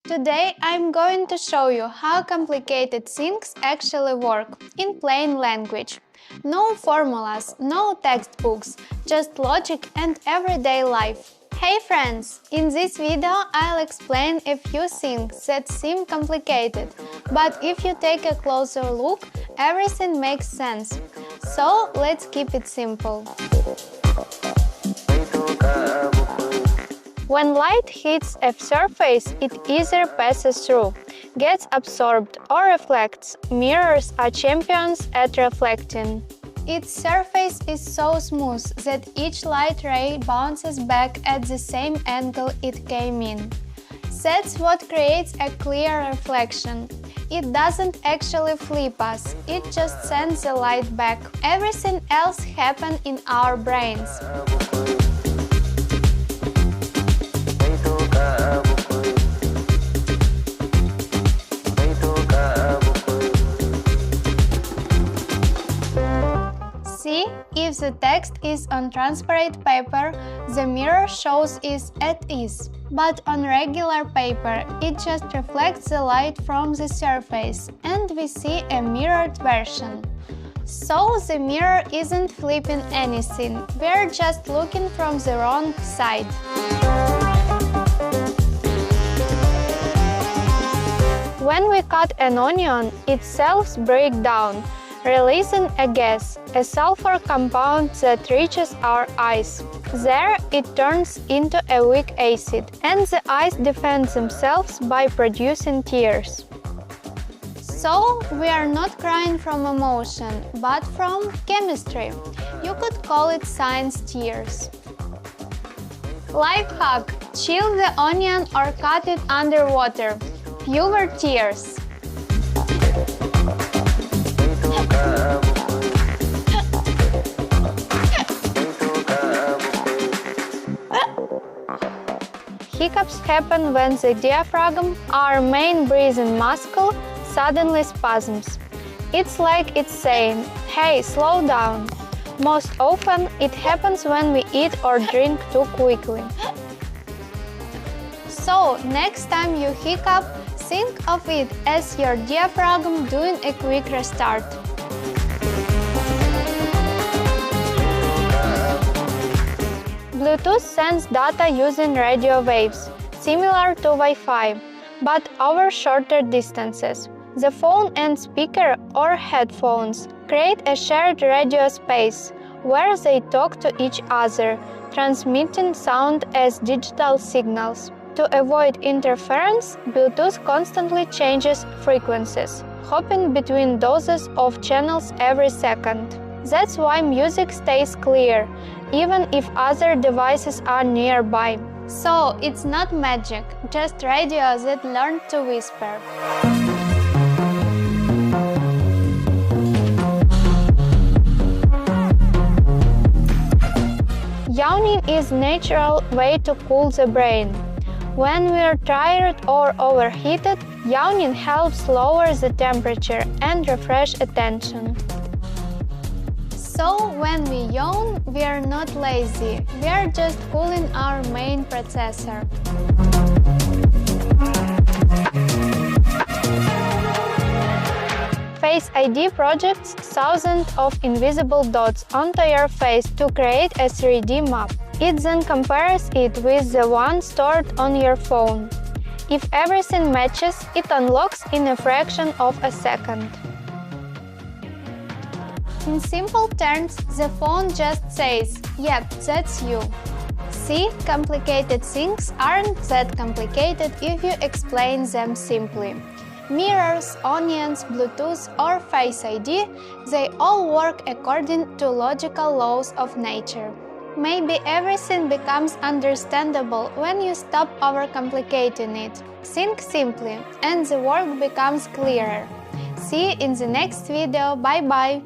Today I'm going to show you how complicated things actually work in plain language. No formulas, no textbooks, just logic and everyday life. Hey friends! In this video I'll explain a few things that seem complicated, but if you take a closer look, everything makes sense. So let's keep it simple. When light hits a surface, it either passes through, gets absorbed, or reflects. Mirrors are champions at reflecting. Its surface is so smooth that each light ray bounces back at the same angle it came in. That's what creates a clear reflection. It doesn't actually flip us, it just sends the light back. Everything else happens in our brains. See, if the text is on transparent paper, the mirror shows it at ease. But on regular paper, it just reflects the light from the surface, and we see a mirrored version. So the mirror isn't flipping anything, we're just looking from the wrong side. When we cut an onion, its cells break down, releasing a gas, a sulfur compound that reaches our eyes. There, it turns into a weak acid, and the eyes defend themselves by producing tears. So, we are not crying from emotion, but from chemistry. You could call it science tears. Life hack: chill the onion or cut it underwater. Fewer tears. Hiccups happen when the diaphragm, our main breathing muscle, suddenly spasms. It's like it's saying, "Hey, slow down." Most often, it happens when we eat or drink too quickly. So, next time you hiccup, think of it as your diaphragm doing a quick restart. Bluetooth sends data using radio waves, similar to Wi-Fi, but over shorter distances. The phone and speaker or headphones create a shared radio space where they talk to each other, transmitting sound as digital signals. To avoid interference, Bluetooth constantly changes frequencies, hopping between dozens of channels every second. That's why music stays clear, even if other devices are nearby. So, it's not magic, just radio that learned to whisper. Yawning is a natural way to cool the brain. When we're tired or overheated, yawning helps lower the temperature and refresh attention. So, when we yawn, we are not lazy, we are just cooling our main processor. Face ID projects thousands of invisible dots onto your face to create a 3D map. It then compares it with the one stored on your phone. If everything matches, it unlocks in a fraction of a second. In simple terms, the phone just says, "Yep, that's you." See, complicated things aren't that complicated if you explain them simply. Mirrors, onions, Bluetooth or Face ID, they all work according to logical laws of nature. Maybe everything becomes understandable when you stop overcomplicating it. Think simply, and the work becomes clearer. See you in the next video. Bye bye!